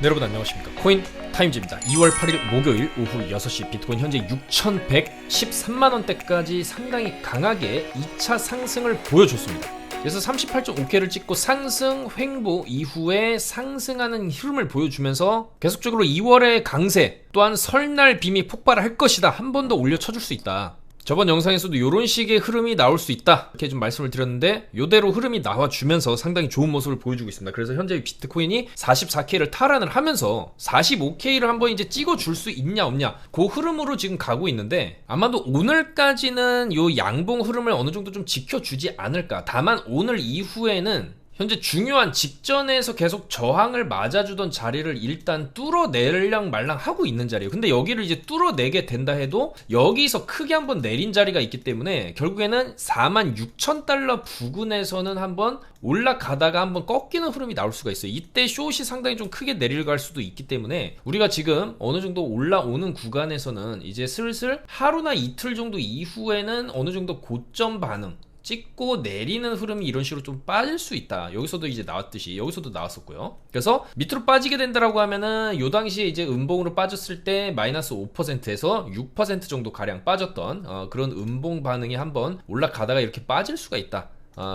네, 여러분 안녕하십니까. 코인 타임즈입니다. 2월 8일 목요일 오후 6시 비트코인 현재 6,113만원대까지 상당히 강하게 2차 상승을 보여줬습니다. 그래서 38.5K를 찍고 상승 횡보 이후에 상승하는 흐름을 보여주면서 계속적으로 2월의 강세 또한 설날 빔이 폭발할 것이다, 한 번 더 올려쳐줄 수 있다. 저번 영상에서도 이런 식의 흐름이 나올 수 있다 이렇게 좀 말씀을 드렸는데, 이대로 흐름이 나와주면서 상당히 좋은 모습을 보여주고 있습니다. 그래서 현재 비트코인이 44K를 탈환을 하면서 45K를 한번 이제 찍어줄 수 있냐 없냐, 그 흐름으로 지금 가고 있는데, 아마도 오늘까지는 이 양봉 흐름을 어느 정도 좀 지켜주지 않을까. 다만 오늘 이후에는 현재 중요한 직전에서 계속 저항을 맞아주던 자리를 일단 뚫어내려 말랑 하고 있는 자리예요. 근데 여기를 이제 뚫어내게 된다 해도 여기서 크게 한번 내린 자리가 있기 때문에 결국에는 46,000달러 부근에서는 한번 올라가다가 한번 꺾이는 흐름이 나올 수가 있어요. 이때 숏이 상당히 좀 크게 내려갈 수도 있기 때문에 우리가 지금 어느 정도 올라오는 구간에서는 이제 슬슬 하루나 이틀 정도 이후에는 어느 정도 고점 반응 찍고 내리는 흐름이 이런 식으로 좀 빠질 수 있다. 여기서도 이제 나왔듯이 여기서도 나왔었고요. 그래서 밑으로 빠지게 된다라고 하면은 요 당시에 이제 음봉으로 빠졌을 때 마이너스 5%에서 6% 정도 가량 빠졌던 그런 음봉 반응이 한번 올라가다가 이렇게 빠질 수가 있다.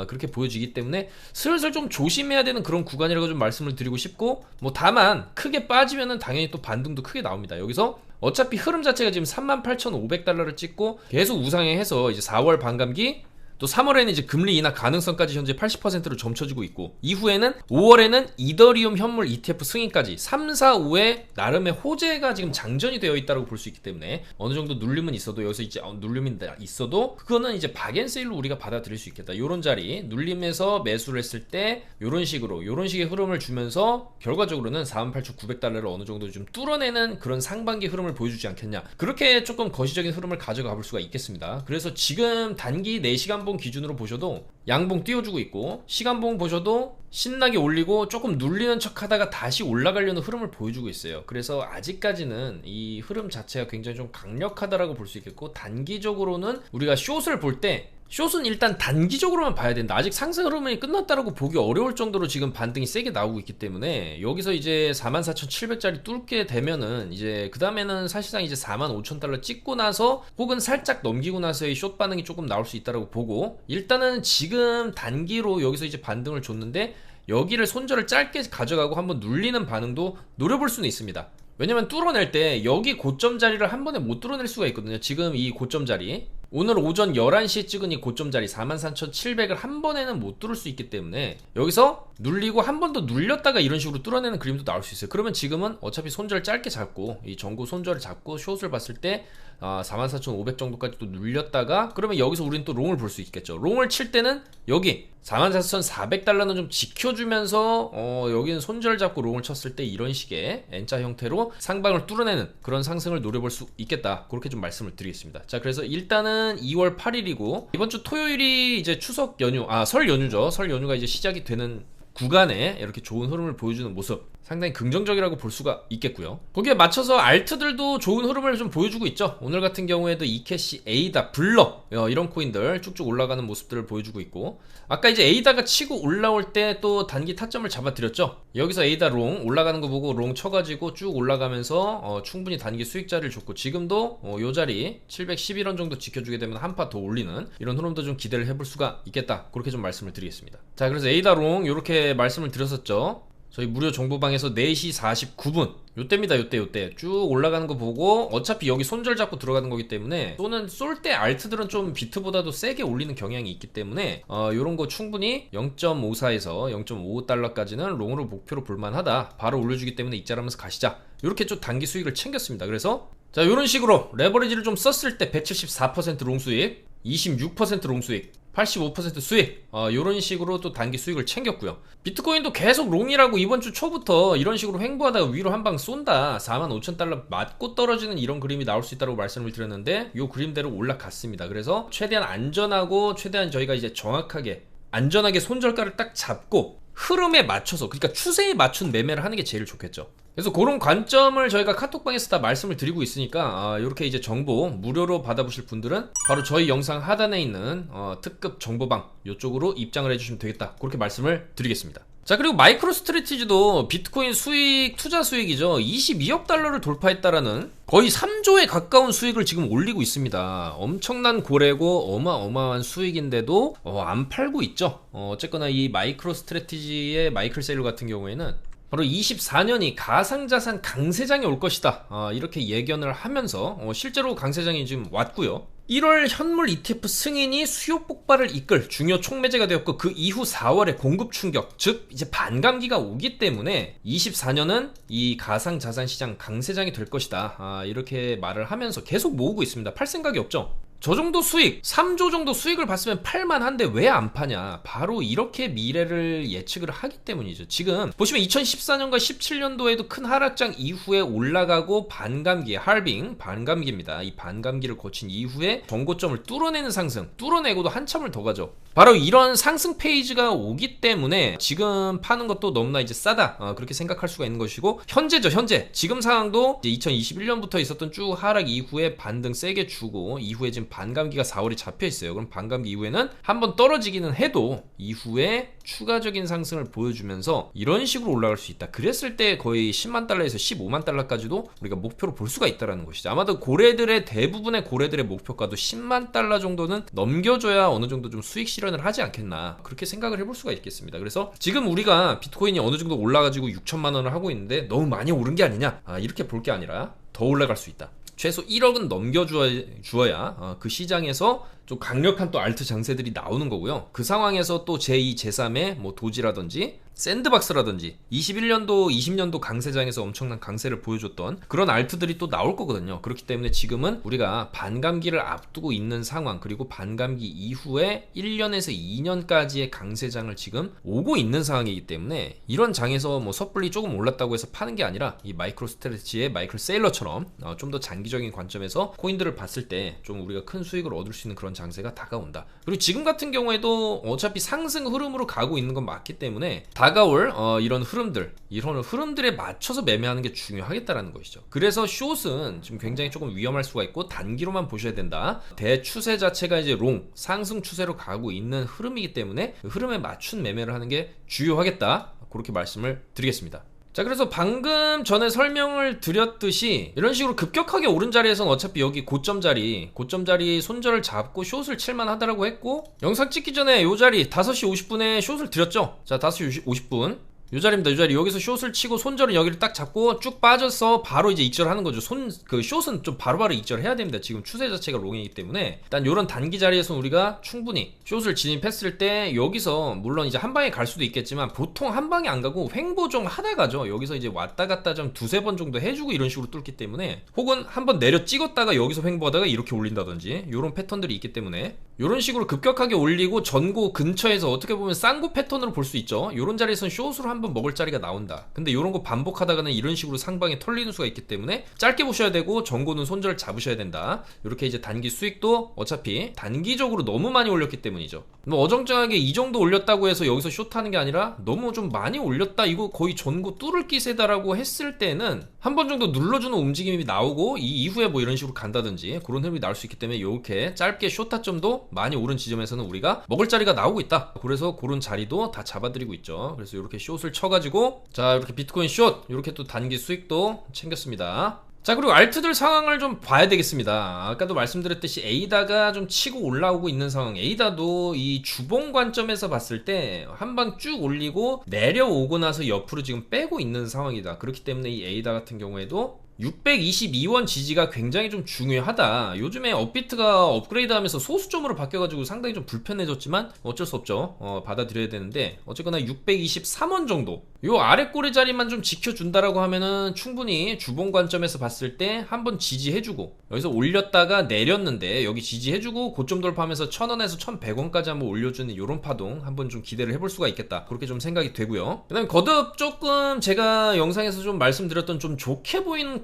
그렇게 보여지기 때문에 슬슬 좀 조심해야 되는 그런 구간이라고 좀 말씀을 드리고 싶고, 뭐 다만 크게 빠지면은 당연히 또 반등도 크게 나옵니다. 여기서 어차피 흐름 자체가 지금 38,500달러를 찍고 계속 우상향해서 이제 4월 반감기, 또 3월에는 이제 금리 인하 가능성까지 현재 80%로 점쳐지고 있고, 이후에는 5월에는 이더리움 현물 ETF 승인까지 3, 4, 5에 나름의 호재가 지금 장전이 되어 있다고 볼 수 있기 때문에 어느 정도 눌림은 있어도, 여기서 이제 눌림이 있어도 그거는 이제 박앤세일로 우리가 받아들일 수 있겠다. 요런 자리 눌림에서 매수를 했을 때 요런 식으로 요런 식의 흐름을 주면서 결과적으로는 48,900달러를 어느 정도 좀 뚫어내는 그런 상반기 흐름을 보여주지 않겠냐, 그렇게 조금 거시적인 흐름을 가져가 볼 수가 있겠습니다. 그래서 지금 단기 4시간 기준으로 보셔도 양봉 띄워주고 있고, 시간봉 보셔도 신나게 올리고 조금 눌리는 척 하다가 다시 올라가려는 흐름을 보여주고 있어요. 그래서 아직까지는 이 흐름 자체가 굉장히 좀 강력하다라고 볼 수 있겠고, 단기적으로는 우리가 숏을 볼 때 숏은 일단 단기적으로만 봐야 된다. 아직 상승 흐름이 끝났다라고 보기 어려울 정도로 지금 반등이 세게 나오고 있기 때문에 여기서 이제 44,700짜리 뚫게 되면은 이제 그 다음에는 사실상 이제 45,000달러 찍고 나서 혹은 살짝 넘기고 나서의 숏 반응이 조금 나올 수 있다라고 보고, 일단은 지금 단기로 여기서 이제 반등을 줬는데 여기를 손절을 짧게 가져가고 한번 눌리는 반응도 노려볼 수는 있습니다. 왜냐면 뚫어낼 때 여기 고점 자리를 한 번에 못 뚫어낼 수가 있거든요. 지금 이 고점 자리, 오늘 오전 11시에 찍은 이 고점 자리 44,700을 한 번에는 못 뚫을 수 있기 때문에 여기서 눌리고 한 번 더 눌렸다가 이런 식으로 뚫어내는 그림도 나올 수 있어요. 그러면 지금은 어차피 손절 짧게 잡고 이 전고 손절을 잡고 숏을 봤을 때 44,500 정도까지 또 눌렸다가, 그러면 여기서 우리는 또 롱을 볼 수 있겠죠. 롱을 칠 때는 여기 44,400달러는 좀 지켜주면서 여기는 손절 잡고 롱을 쳤을 때 이런 식의 N자 형태로 상방을 뚫어내는 그런 상승을 노려볼 수 있겠다, 그렇게 좀 말씀을 드리겠습니다. 자, 그래서 일단은 2월 8일이고 이번 주 토요일이 이제 추석 연휴, 설 연휴죠. 설 연휴가 이제 시작이 되는 구간에 이렇게 좋은 흐름을 보여주는 모습 상당히 긍정적이라고 볼 수가 있겠고요. 거기에 맞춰서 알트들도 좋은 흐름을 좀 보여주고 있죠. 오늘 같은 경우에도 이캐시, 에이다, 블러 이런 코인들 쭉쭉 올라가는 모습들을 보여주고 있고, 아까 이제 에이다가 치고 올라올 때 또 단기 타점을 잡아드렸죠. 여기서 에이다 롱 올라가는 거 보고 롱 쳐가지고 쭉 올라가면서 충분히 단기 수익자리를 줬고, 지금도 요 자리 711원 정도 지켜주게 되면 한 파 더 올리는 이런 흐름도 좀 기대를 해볼 수가 있겠다, 그렇게 좀 말씀을 드리겠습니다. 자, 그래서 에이다 롱 이렇게 말씀을 드렸었죠. 저희 무료 정보방에서 4시 49분 요때입니다. 요때 쭉 올라가는 거 보고, 어차피 여기 손절 잡고 들어가는 거기 때문에 또는 쏠 때 알트들은 좀 비트보다도 세게 올리는 경향이 있기 때문에 요런 거 충분히 0.54에서 0.55달러까지는 롱으로 목표로 볼만하다, 바로 올려주기 때문에 익절하면서 가시자, 요렇게 좀 단기 수익을 챙겼습니다. 그래서 자, 요런 식으로 레버리지를 좀 썼을 때 174% 롱 수익, 26% 롱 수익, 85% 수익, 요런 식으로 또 단기 수익을 챙겼고요. 비트코인도 계속 롱이라고 이번 주 초부터 이런 식으로 횡보하다가 위로 한 방 쏜다, 45,000달러 맞고 떨어지는 이런 그림이 나올 수 있다고 말씀을 드렸는데 요 그림대로 올라갔습니다. 그래서 최대한 안전하고 최대한 저희가 이제 정확하게 안전하게 손절가를 딱 잡고 흐름에 맞춰서, 그러니까 추세에 맞춘 매매를 하는 게 제일 좋겠죠. 그래서 그런 관점을 저희가 카톡방에서 다 말씀을 드리고 있으니까 이렇게 이제 정보 무료로 받아보실 분들은 바로 저희 영상 하단에 있는 특급 정보방 이쪽으로 입장을 해주시면 되겠다, 그렇게 말씀을 드리겠습니다. 자, 그리고 마이크로 스트래티지도 비트코인 수익, 투자 수익이죠. 22억 달러를 돌파했다라는 거의 3조에 가까운 수익을 지금 올리고 있습니다. 엄청난 고래고 어마어마한 수익인데도 안 팔고 있죠. 어쨌거나 이 마이크로 스트래티지의 마이클 세일러 같은 경우에는 바로 24년이 가상자산 강세장이 올 것이다, 이렇게 예견을 하면서 실제로 강세장이 지금 왔고요. 1월 현물 ETF 승인이 수요 폭발을 이끌 중요 촉매제가 되었고, 그 이후 4월에 공급 충격, 즉 이제 반감기가 오기 때문에 24년은 이 가상자산 시장 강세장이 될 것이다, 이렇게 말을 하면서 계속 모으고 있습니다. 팔 생각이 없죠. 저 정도 수익, 3조 정도 수익을 봤으면 팔만한데 왜 안 파냐? 바로 이렇게 미래를 예측을 하기 때문이죠. 지금 보시면 2014년과 17년도에도 큰 하락장 이후에 올라가고 반감기, 할빙, 반감기입니다. 이 반감기를 거친 이후에 전고점을 뚫어내는 상승, 뚫어내고도 한참을 더 가죠. 바로 이런 상승 페이지가 오기 때문에 지금 파는 것도 너무나 이제 싸다, 그렇게 생각할 수가 있는 것이고, 현재죠. 현재 지금 상황도 이제 2021년부터 있었던 쭉 하락 이후에 반등 세게 주고, 이후에 지금 반감기가 4월에 잡혀 있어요. 그럼 반감기 이후에는 한번 떨어지기는 해도 이후에 추가적인 상승을 보여주면서 이런 식으로 올라갈 수 있다. 그랬을 때 거의 10만 달러에서 15만 달러까지도 우리가 목표로 볼 수가 있다는 것이죠. 아마도 고래들의 대부분의 고래들의 목표가도 10만 달러 정도는 넘겨줘야 어느 정도 좀 수익 실현을 하지 않겠나, 그렇게 생각을 해볼 수가 있겠습니다. 그래서 지금 우리가 비트코인이 어느 정도 올라가지고 6천만 원을 하고 있는데 너무 많이 오른 게 아니냐, 이렇게 볼 게 아니라 더 올라갈 수 있다. 최소 1억은 넘겨주어야 그 시장에서 좀 강력한 또 알트 장세들이 나오는 거고요. 그 상황에서 또 제2, 제3의 뭐 도지라든지 샌드박스라든지 21년도, 20년도 강세장에서 엄청난 강세를 보여줬던 그런 알트들이 또 나올 거거든요. 그렇기 때문에 지금은 우리가 반감기를 앞두고 있는 상황, 그리고 반감기 이후에 1년에서 2년까지의 강세장을 지금 오고 있는 상황이기 때문에 이런 장에서 뭐 섣불리 조금 올랐다고 해서 파는 게 아니라 이 마이크로 스트래티지의 마이클 세일러처럼 좀 더 장기적인 관점에서 코인들을 봤을 때 좀 우리가 큰 수익을 얻을 수 있는 그런 장세가 다가온다. 그리고 지금 같은 경우에도 어차피 상승 흐름으로 가고 있는 건 맞기 때문에 다가올 이런 흐름들에 맞춰서 매매하는 게 중요하겠다라는 것이죠. 그래서 숏은 지금 굉장히 조금 위험할 수가 있고 단기로만 보셔야 된다. 대추세 자체가 이제 상승 추세로 가고 있는 흐름이기 때문에 그 흐름에 맞춘 매매를 하는 게 주요하겠다, 그렇게 말씀을 드리겠습니다. 자, 그래서 방금 전에 설명을 드렸듯이 이런 식으로 급격하게 오른 자리에서는 어차피 여기 고점 자리 손절을 잡고 숏을 칠만 하다라고 했고, 영상 찍기 전에 요 자리 5시 50분에 숏을 드렸죠. 자, 5시 50분 요 자리입니다. 요 자리 여기서 숏을 치고 손절은 여기를 딱 잡고 쭉 빠져서 바로 이제 익절하는 거죠. 그 숏은 좀 바로바로 익절해야 됩니다. 지금 추세 자체가 롱이기 때문에 일단 요런 단기 자리에서 우리가 충분히 숏을 진입했을 때 여기서 물론 이제 한 방에 갈 수도 있겠지만 보통 한 방에 안 가고 횡보 좀 하다 가죠. 여기서 이제 왔다 갔다 좀 두세 번 정도 해주고 이런 식으로 뚫기 때문에, 혹은 한번 내려 찍었다가 여기서 횡보하다가 이렇게 올린다든지 요런 패턴들이 있기 때문에 요런 식으로 급격하게 올리고 전고 근처에서 어떻게 보면 쌍고 패턴으로 볼 수 있죠. 요런 자리에서는 숏으로 한번 먹을 자리가 나온다. 근데 요런 거 반복하다가는 이런 식으로 상방에 털리는 수가 있기 때문에 짧게 보셔야 되고 전고는 손절을 잡으셔야 된다. 이렇게 이제 단기 수익도 어차피 단기적으로 너무 많이 올렸기 때문이죠. 뭐 어정쩡하게 이 정도 올렸다고 해서 여기서 숏하는 게 아니라 너무 좀 많이 올렸다, 이거 거의 전고 뚫을 기세다라고 했을 때는 한 번 정도 눌러주는 움직임이 나오고 이 이후에 뭐 이런 식으로 간다든지 그런 흐름이 나올 수 있기 때문에 이렇게 짧게 숏 타점도 많이 오른 지점에서는 우리가 먹을 자리가 나오고 있다. 그래서 그런 자리도 다 잡아드리고 있죠. 그래서 이렇게 숏을 쳐가지고 자, 이렇게 비트코인 숏 이렇게 또 단기 수익도 챙겼습니다. 자, 그리고 알트들 상황을 좀 봐야 되겠습니다. 아까도 말씀드렸듯이 에이다가 좀 치고 올라오고 있는 상황. 에이다도 이 주봉 관점에서 봤을 때 한 방 쭉 올리고 내려오고 나서 옆으로 지금 빼고 있는 상황이다. 그렇기 때문에 이 에이다 같은 경우에도 622원 지지가 굉장히 좀 중요하다. 요즘에 업비트가 업그레이드 하면서 소수점으로 바뀌어가지고 상당히 좀 불편해졌지만 어쩔 수 없죠. 받아들여야 되는데, 어쨌거나 623원 정도 요 아래 꼬리 자리만 좀 지켜준다라고 하면은 충분히 주봉 관점에서 봤을 때 한번 지지해주고, 여기서 올렸다가 내렸는데 여기 지지해주고 고점 돌파하면서 1000원에서 1100원까지 한번 올려주는 요런 파동 한번 좀 기대를 해볼 수가 있겠다, 그렇게 좀 생각이 되고요. 그 다음에 거듭 조금 제가 영상에서 좀 말씀드렸던 좀 좋게 보이는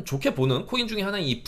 좋게 보는 코인 중에 하나인 이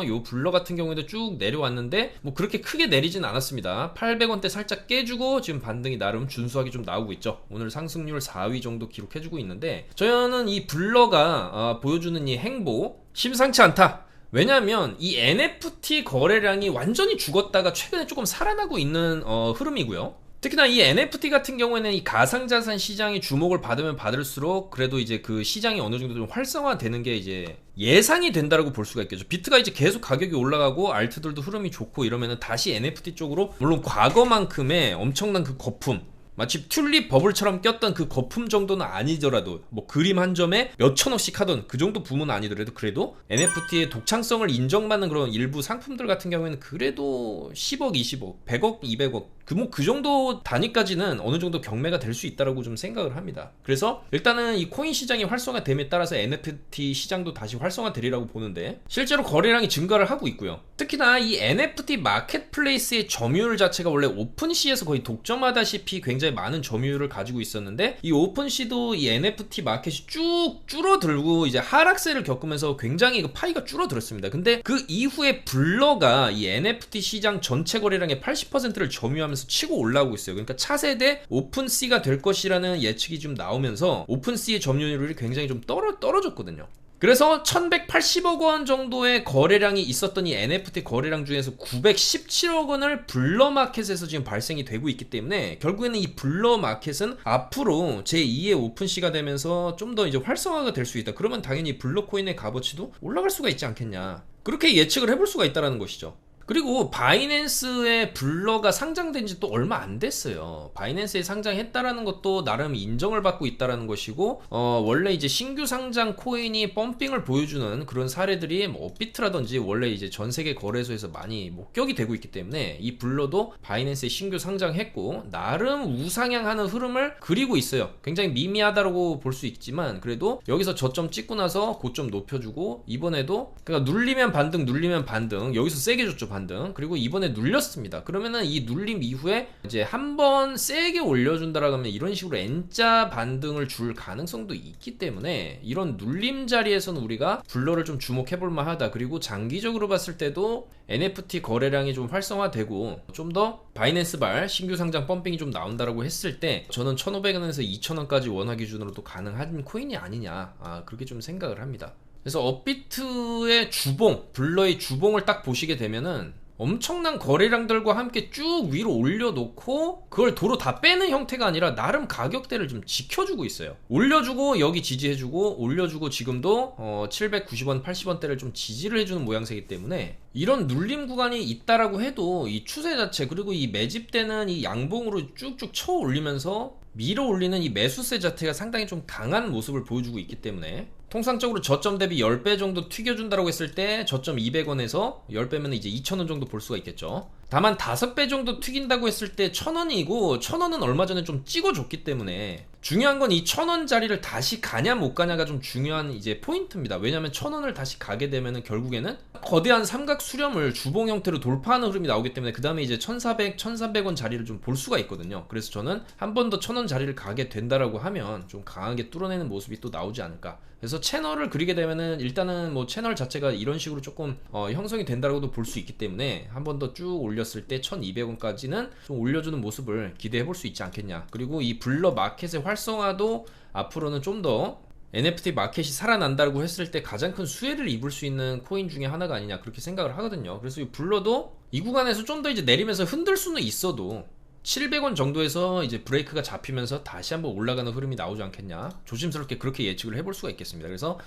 요 블러 같은 경우에도 쭉 내려왔는데 뭐 그렇게 크게 내리진 않았습니다. 800원대 살짝 깨주고 지금 반등이 나름 준수하게 좀 나오고 있죠. 오늘 상승률 4위 정도 기록해주고 있는데, 저는 이 블러가 보여주는 이 행보 심상치 않다. 왜냐하면 이 NFT 거래량이 완전히 죽었다가 최근에 조금 살아나고 있는 흐름이고요. 특히나 이 NFT 같은 경우에는 이 가상자산 시장이 주목을 받으면 받을수록 그래도 이제 그 시장이 어느 정도 좀 활성화되는 게 이제 예상이 된다라고 볼 수가 있겠죠. 비트가 이제 계속 가격이 올라가고 알트들도 흐름이 좋고 이러면은 다시 NFT 쪽으로, 물론 과거만큼의 엄청난 그 거품, 마치 튤립 버블처럼 꼈던 그 거품 정도는 아니더라도, 뭐 그림 한 점에 몇 천억씩 하던 그 정도 붐은 아니더라도 그래도 NFT의 독창성을 인정받는 그런 일부 상품들 같은 경우에는 그래도 10억, 20억, 100억, 200억 그 정도 단위까지는 어느 정도 경매가 될 수 있다라고 좀 생각을 합니다. 그래서 일단은 이 코인 시장이 활성화됨에 따라서 NFT 시장도 다시 활성화되리라고 보는데, 실제로 거래량이 증가를 하고 있고요. 특히나 이 NFT 마켓플레이스의 점유율 자체가 원래 오픈시에서 거의 독점하다시피 굉장히 많은 점유율을 가지고 있었는데, 이 오픈시도 이 NFT 마켓이 쭉 줄어들고 이제 하락세를 겪으면서 굉장히 그 파이가 줄어들었습니다. 근데 그 이후에 블러가 이 NFT 시장 전체 거래량의 80%를 점유하면서 치고 올라오고 있어요. 그러니까 차세대 오픈시가 될 것이라는 예측이 좀 나오면서 오픈시의 점유율이 굉장히 좀 떨어졌거든요. 그래서 1180억 원 정도의 거래량이 있었던 이 NFT 거래량 중에서 917억 원을 블러마켓에서 지금 발생이 되고 있기 때문에, 결국에는 이 블러마켓은 앞으로 제2의 오픈시가 되면서 좀 더 이제 활성화가 될 수 있다. 그러면 당연히 블러코인의 값어치도 올라갈 수가 있지 않겠냐, 그렇게 예측을 해볼 수가 있다는 것이죠. 그리고 바이낸스에 블러가 상장된 지 또 얼마 안 됐어요. 바이낸스에 상장했다라는 것도 나름 인정을 받고 있다라는 것이고, 원래 이제 신규 상장 코인이 펌핑을 보여주는 그런 사례들이 뭐 업비트라든지 원래 이제 전 세계 거래소에서 많이 목격이 되고 있기 때문에, 이 블러도 바이낸스에 신규 상장했고 나름 우상향하는 흐름을 그리고 있어요. 굉장히 미미하다고 볼 수 있지만 그래도 여기서 저점 찍고 나서 고점 높여주고, 이번에도 그러니까 눌리면 반등, 여기서 세게 줬죠, 반등. 그리고 이번에 눌렸습니다. 그러면은 이 눌림 이후에 이제 한번 세게 올려준다라고 하면 이런 식으로 N자 반등을 줄 가능성도 있기 때문에, 이런 눌림 자리에서는 우리가 블러를 좀 주목해볼 만하다. 그리고 장기적으로 봤을 때도 NFT 거래량이 좀 활성화되고 좀 더 바이낸스발 신규 상장 펌핑이 좀 나온다라고 했을 때, 저는 1,500원에서 2,000원까지 원화 기준으로도 가능한 코인이 아니냐, 그렇게 좀 생각을 합니다. 그래서 업비트의 주봉, 블러의 주봉을 딱 보시게 되면은 엄청난 거래량들과 함께 쭉 위로 올려놓고 그걸 도로 다 빼는 형태가 아니라 나름 가격대를 좀 지켜주고 있어요. 올려주고 여기 지지해주고, 올려주고 지금도 790원, 80원대를 좀 지지를 해주는 모양새이기 때문에, 이런 눌림 구간이 있다라고 해도 이 추세 자체, 그리고 이 매집되는 이 양봉으로 쭉쭉 쳐 올리면서 밀어 올리는 이 매수세 자체가 상당히 좀 강한 모습을 보여주고 있기 때문에, 통상적으로 저점 대비 10배 정도 튀겨준다고 했을 때 저점 200원에서 10배면 이제 2,000원 정도 볼 수가 있겠죠. 다만 5배 정도 튀긴다고 했을 때 1,000원이고, 1,000원은 얼마 전에 좀 찍어줬기 때문에 중요한 건 이 1,000원 자리를 다시 가냐 못 가냐가 좀 중요한 이제 포인트입니다. 왜냐면 1,000원을 다시 가게 되면은 결국에는 거대한 삼각 수렴을 주봉 형태로 돌파하는 흐름이 나오기 때문에, 그 다음에 이제 1,400, 1,300원 자리를 좀 볼 수가 있거든요. 그래서 저는 한 번 더 1,000원 자리를 가게 된다라고 하면 좀 강하게 뚫어내는 모습이 또 나오지 않을까. 그래서 채널을 그리게 되면은 일단은 뭐 채널 자체가 이런 식으로 조금 형성이 된다라고도 볼 수 있기 때문에, 한 번 더 쭉 올렸을 때 1,200원까지는 좀 올려주는 모습을 기대해 볼 수 있지 않겠냐. 그리고 이 블러 마켓의 활성화도 앞으로는 좀 더 NFT 마켓이 살아난다고 했을 때 가장 큰 수혜를 입을 수 있는 코인 중에 하나가 아니냐, 그렇게 생각을 하거든요. 그래서 이 블러도 이 구간에서 좀 더 이제 내리면서 흔들 수는 있어도 700원 정도에서 이제 브레이크가 잡히면서 다시 한번 올라가는 흐름이 나오지 않겠냐, 조심스럽게 그렇게 예측을 해볼 수가 있겠습니다. 그래서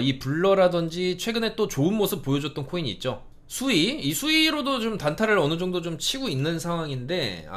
이 블러라든지 최근에 또 좋은 모습 보여줬던 코인이 있죠. 이 수위로도 좀 단타를 어느 정도 좀 치고 있는 상황인데,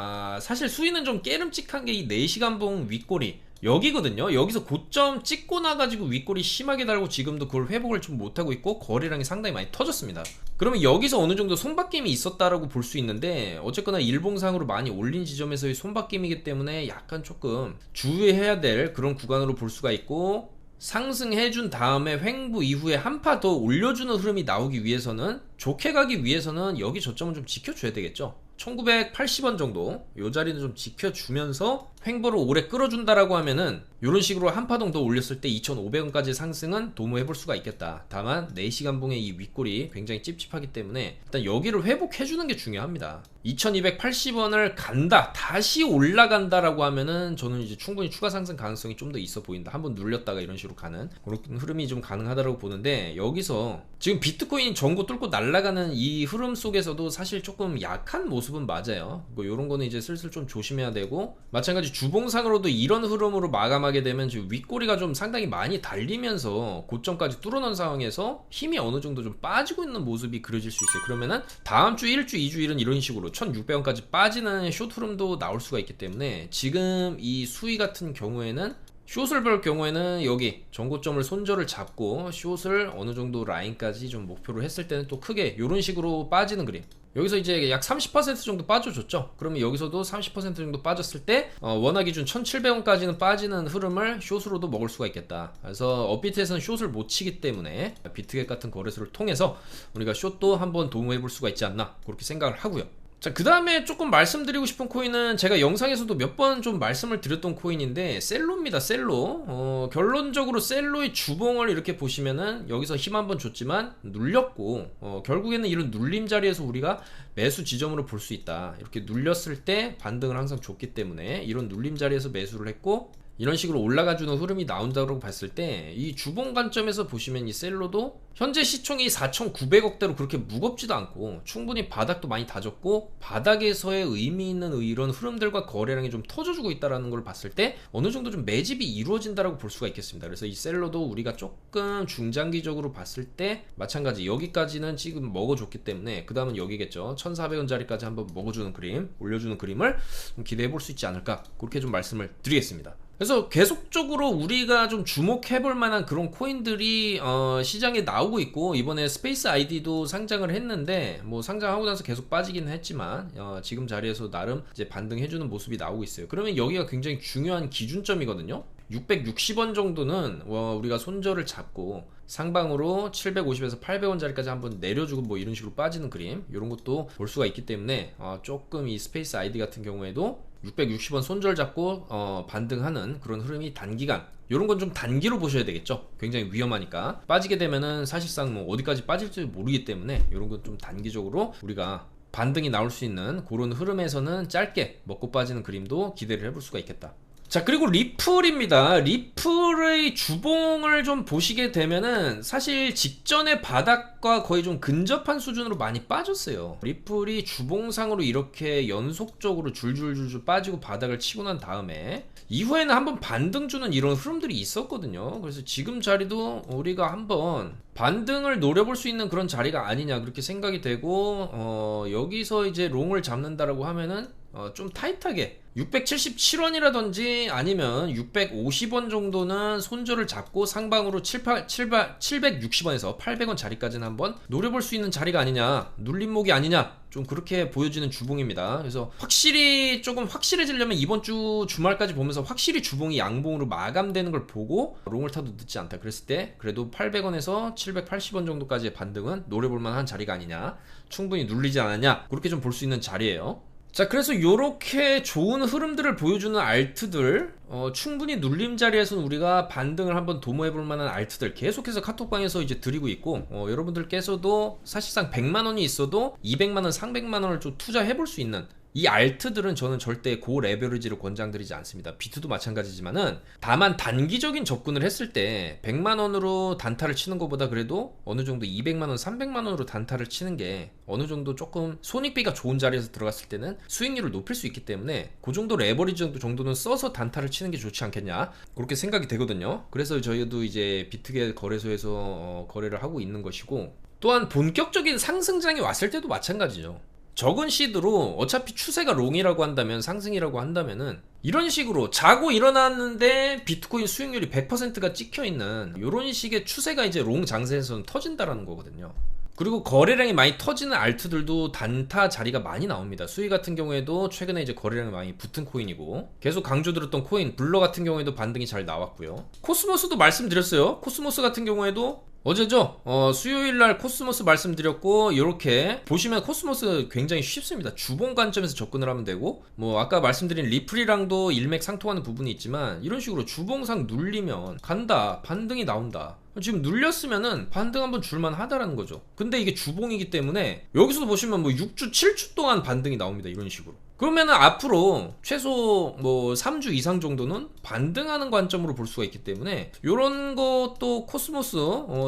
사실 수위는 좀 깨름직한 게 이 4시간봉 윗꼬리 여기거든요. 여기서 고점 찍고 나가지고 윗골이 심하게 달고 지금도 그걸 회복을 좀 못하고 있고 거래량이 상당히 많이 터졌습니다. 그러면 여기서 어느 정도 손바뀜이 있었다라고 볼 수 있는데, 어쨌거나 일봉상으로 많이 올린 지점에서의 손바뀜이기 때문에 약간 조금 주의해야 될 그런 구간으로 볼 수가 있고, 상승해준 다음에 횡보 이후에 한 파 더 올려주는 흐름이 나오기 위해서는, 좋게 가기 위해서는 여기 저점은 좀 지켜줘야 되겠죠. 1980원 정도 요 자리는 좀 지켜주면서 횡보를 오래 끌어준다라고 하면은 요런 식으로 한 파동 더 올렸을 때 2,500원까지 상승은 도모해볼 수가 있겠다. 다만 4시간봉의 이 윗골이 굉장히 찝찝하기 때문에 일단 여기를 회복해주는 게 중요합니다. 2280원을 간다, 다시 올라간다라고 하면은 저는 이제 충분히 추가 상승 가능성이 좀 더 있어 보인다. 한번 눌렸다가 이런 식으로 가는 그런 흐름이 좀 가능하다고 보는데, 여기서 지금 비트코인 전고 뚫고 날아가는 이 흐름 속에서도 사실 조금 약한 모습은 맞아요. 뭐 이런 거는 이제 슬슬 좀 조심해야 되고, 마찬가지 주봉상으로도 이런 흐름으로 마감하게 되면 지금 윗꼬리가 좀 상당히 많이 달리면서 고점까지 뚫어놓은 상황에서 힘이 어느 정도 좀 빠지고 있는 모습이 그려질 수 있어요. 그러면은 다음 주 1주 2주일은 이런 식으로 1600원까지 빠지는 숏 흐름도 나올 수가 있기 때문에, 지금 이 수위 같은 경우에는 숏을 볼 경우에는 여기 전고점을 손절을 잡고 숏을 어느 정도 라인까지 좀 목표로 했을 때는 또 크게 이런 식으로 빠지는 그림, 여기서 이제 약 30% 정도 빠져줬죠. 그러면 여기서도 30% 정도 빠졌을 때 원화 기준 1700원까지는 빠지는 흐름을 숏으로도 먹을 수가 있겠다. 그래서 업비트에서는 숏을 못 치기 때문에 비트겟 같은 거래소를 통해서 우리가 숏도 한번 도움해 볼 수가 있지 않나, 그렇게 생각을 하고요. 자, 그 다음에 조금 말씀드리고 싶은 코인은 제가 영상에서도 몇 번 좀 말씀을 드렸던 코인인데 셀로입니다. 셀로. 결론적으로 셀로의 주봉을 이렇게 보시면은 여기서 힘 한번 줬지만 눌렸고, 결국에는 이런 눌림 자리에서 우리가 매수 지점으로 볼 수 있다. 이렇게 눌렸을 때 반등을 항상 줬기 때문에 이런 눌림 자리에서 매수를 했고, 이런 식으로 올라가주는 흐름이 나온다고 봤을 때 이 주봉 관점에서 보시면 이 셀로도 현재 시총이 4,900억대로 그렇게 무겁지도 않고 충분히 바닥도 많이 다졌고, 바닥에서의 의미 있는 이런 흐름들과 거래량이 좀 터져주고 있다는 걸 봤을 때 어느 정도 좀 매집이 이루어진다라고 볼 수가 있겠습니다. 그래서 이 셀로도 우리가 조금 중장기적으로 봤을 때 마찬가지 여기까지는 지금 먹어줬기 때문에 그 다음은 여기겠죠. 1,400원짜리까지 한번 먹어주는 그림, 올려주는 그림을 좀 기대해 볼 수 있지 않을까, 그렇게 좀 말씀을 드리겠습니다. 그래서 계속적으로 우리가 좀 주목해볼 만한 그런 코인들이 시장에 나오고 있고, 이번에 스페이스 아이디도 상장을 했는데 뭐 상장하고 나서 계속 빠지기는 했지만 지금 자리에서 나름 이제 반등해주는 모습이 나오고 있어요. 그러면 여기가 굉장히 중요한 기준점이거든요. 660원 정도는 우리가 손절을 잡고 상방으로 750에서 800원짜리까지 한번 내려주고 뭐 이런 식으로 빠지는 그림, 이런 것도 볼 수가 있기 때문에 조금 이 스페이스 아이디 같은 경우에도 660원 손절 잡고 반등하는 그런 흐름이 단기간, 이런 건 좀 단기로 보셔야 되겠죠. 굉장히 위험하니까 빠지게 되면은 사실상 뭐 어디까지 빠질지 모르기 때문에 이런 건 좀 단기적으로 우리가 반등이 나올 수 있는 그런 흐름에서는 짧게 먹고 빠지는 그림도 기대를 해볼 수가 있겠다. 자, 그리고 리플입니다. 리플의 주봉을 좀 보시게 되면은 사실 직전의 바닥과 거의 좀 근접한 수준으로 많이 빠졌어요. 리플이 주봉상으로 이렇게 연속적으로 줄줄줄줄 빠지고 바닥을 치고 난 다음에 이후에는 한번 반등 주는 이런 흐름들이 있었거든요. 그래서 지금 자리도 우리가 한번 반등을 노려볼 수 있는 그런 자리가 아니냐, 그렇게 생각이 되고, 여기서 이제 롱을 잡는다라고 하면은 좀 타이트하게 677원이라든지 아니면 650원 정도는 손절을 잡고 상방으로 760원에서 800원 자리까지는 한번 노려볼 수 있는 자리가 아니냐, 눌림목이 아니냐, 좀 그렇게 보여지는 주봉입니다. 그래서 확실히 조금 확실해지려면 이번 주 주말까지 보면서 확실히 주봉이 양봉으로 마감되는 걸 보고 롱을 타도 늦지 않다 그랬을 때 그래도 800원에서 780원 정도까지의 반등은 노려볼 만한 자리가 아니냐, 충분히 눌리지 않았냐, 그렇게 좀 볼 수 있는 자리예요. 자, 그래서 요렇게 좋은 흐름들을 보여주는 알트들, 충분히 눌림 자리에서는 우리가 반등을 한번 도모해볼 만한 알트들 계속해서 카톡방에서 이제 드리고 있고, 여러분들께서도 사실상 100만원이 있어도 200만원, 300만원을 좀 투자해볼 수 있는 이 알트들은 저는 절대 고 레버리지를 권장드리지 않습니다. 비트도 마찬가지지만은, 다만 단기적인 접근을 했을 때 100만원으로 단타를 치는 것보다 그래도 어느 정도 200만원, 300만원으로 단타를 치는 게 어느 정도 조금 손익비가 좋은 자리에서 들어갔을 때는 수익률을 높일 수 있기 때문에 그 정도 레버리지 정도는 써서 단타를 치는 게 좋지 않겠냐, 그렇게 생각이 되거든요. 그래서 저희도 이제 비트겟 거래소에서 거래를 하고 있는 것이고, 또한 본격적인 상승장이 왔을 때도 마찬가지죠. 적은 시드로 어차피 추세가 롱이라고 한다면, 상승이라고 한다면은 이런 식으로 자고 일어났는데 비트코인 수익률이 100%가 찍혀있는 이런 식의 추세가 이제 롱 장세에서는 터진다라는 거거든요. 그리고 거래량이 많이 터지는 알트들도 단타 자리가 많이 나옵니다. 수위 같은 경우에도 최근에 이제 거래량이 많이 붙은 코인이고, 계속 강조드렸던 코인 블러 같은 경우에도 반등이 잘 나왔고요. 코스모스도 말씀드렸어요. 코스모스 같은 경우에도 어제죠? 수요일날 코스모스 말씀드렸고, 이렇게 보시면 코스모스 굉장히 쉽습니다. 주봉 관점에서 접근을 하면 되고, 뭐 아까 말씀드린 리플이랑도 일맥상통하는 부분이 있지만 이런 식으로 주봉상 눌리면 간다, 반등이 나온다, 지금 눌렸으면은 반등 한번 줄만 하다라는 거죠. 근데 이게 주봉이기 때문에 여기서도 보시면 뭐 6주 7주 동안 반등이 나옵니다. 이런 식으로. 그러면은 앞으로 최소 뭐 3주 이상 정도는 반등하는 관점으로 볼 수가 있기 때문에 이런 것도 코스모스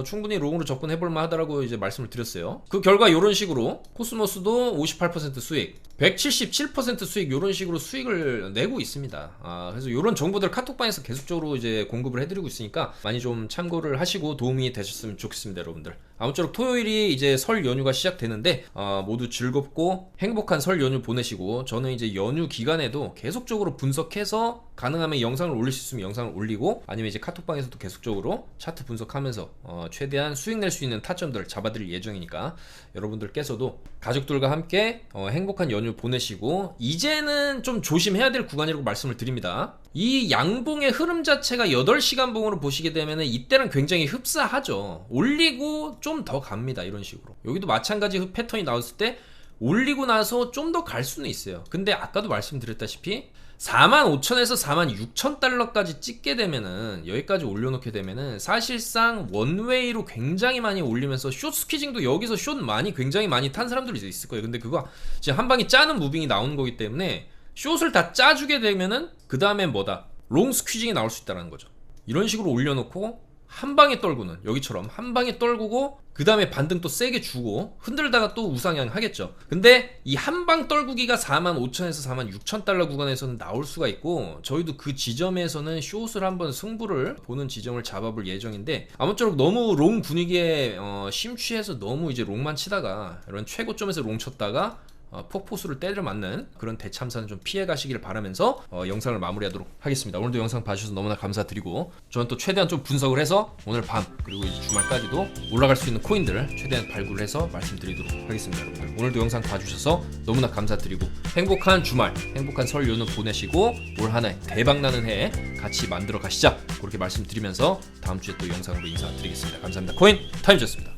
충분히 롱으로 접근해볼 만하다라고 이제 말씀을 드렸어요. 그 결과 이런 식으로 코스모스도 58% 수익, 177% 수익 이런 식으로 수익을 내고 있습니다. 그래서 이런 정보들 카톡방에서 계속적으로 이제 공급을 해드리고 있으니까 많이 좀 참고를 하시고 도움이 되셨으면 좋겠습니다, 여러분들. 아무쪼록 토요일이 이제 설 연휴가 시작되는데 모두 즐겁고 행복한 설 연휴 보내시고, 저는 이제 연휴 기간에도 계속적으로 분석해서 가능하면 영상을 올릴 수 있으면 영상을 올리고, 아니면 이제 카톡방에서도 계속적으로 차트 분석하면서 최대한 수익 낼 수 있는 타점들을 잡아드릴 예정이니까 여러분들께서도 가족들과 함께 행복한 연휴 보내시고, 이제는 좀 조심해야 될 구간이라고 말씀을 드립니다. 이 양봉의 흐름 자체가 8시간 봉으로 보시게 되면 이때는 굉장히 흡사하죠. 올리고 좀 더 갑니다. 이런 식으로. 여기도 마찬가지 패턴이 나왔을 때 올리고 나서 좀 더 갈 수는 있어요. 근데 아까도 말씀드렸다시피 45,000에서 46,000달러까지 찍게 되면은, 여기까지 올려놓게 되면은 사실상 원웨이로 굉장히 많이 올리면서 숏 스퀴징도 여기서 숏 많이 굉장히 많이 탄 사람들이 있을 거예요. 근데 그거 지금 한 방에 짜는 무빙이 나오는 거기 때문에 숏을 다 짜주게 되면은 그 다음에 뭐다? 롱 스퀴징이 나올 수 있다는 거죠. 이런 식으로 올려놓고 한 방에 떨구는, 여기처럼 한 방에 떨구고 그 다음에 반등 또 세게 주고 흔들다가 또 우상향 하겠죠. 근데 이 한 방 떨구기가 45,000에서 46,000달러 구간에서는 나올 수가 있고, 저희도 그 지점에서는 숏을 한번 승부를 보는 지점을 잡아볼 예정인데, 아무쪼록 너무 롱 분위기에 심취해서 너무 이제 롱만 치다가 이런 최고점에서 롱 쳤다가 폭포수를 때려 맞는 그런 대참사는 좀 피해 가시길 바라면서 영상을 마무리하도록 하겠습니다. 오늘도 영상 봐주셔서 너무나 감사드리고, 저는 또 최대한 좀 분석을 해서 오늘 밤 그리고 이제 주말까지도 올라갈 수 있는 코인들을 최대한 발굴을 해서 말씀드리도록 하겠습니다. 여러분들 오늘도 영상 봐주셔서 너무나 감사드리고, 행복한 주말, 행복한 설 연휴 보내시고 올 한 해 대박나는 해 같이 만들어 가시자, 그렇게 말씀드리면서 다음 주에 또 영상으로 인사드리겠습니다. 감사합니다. 코인 타임즈였습니다.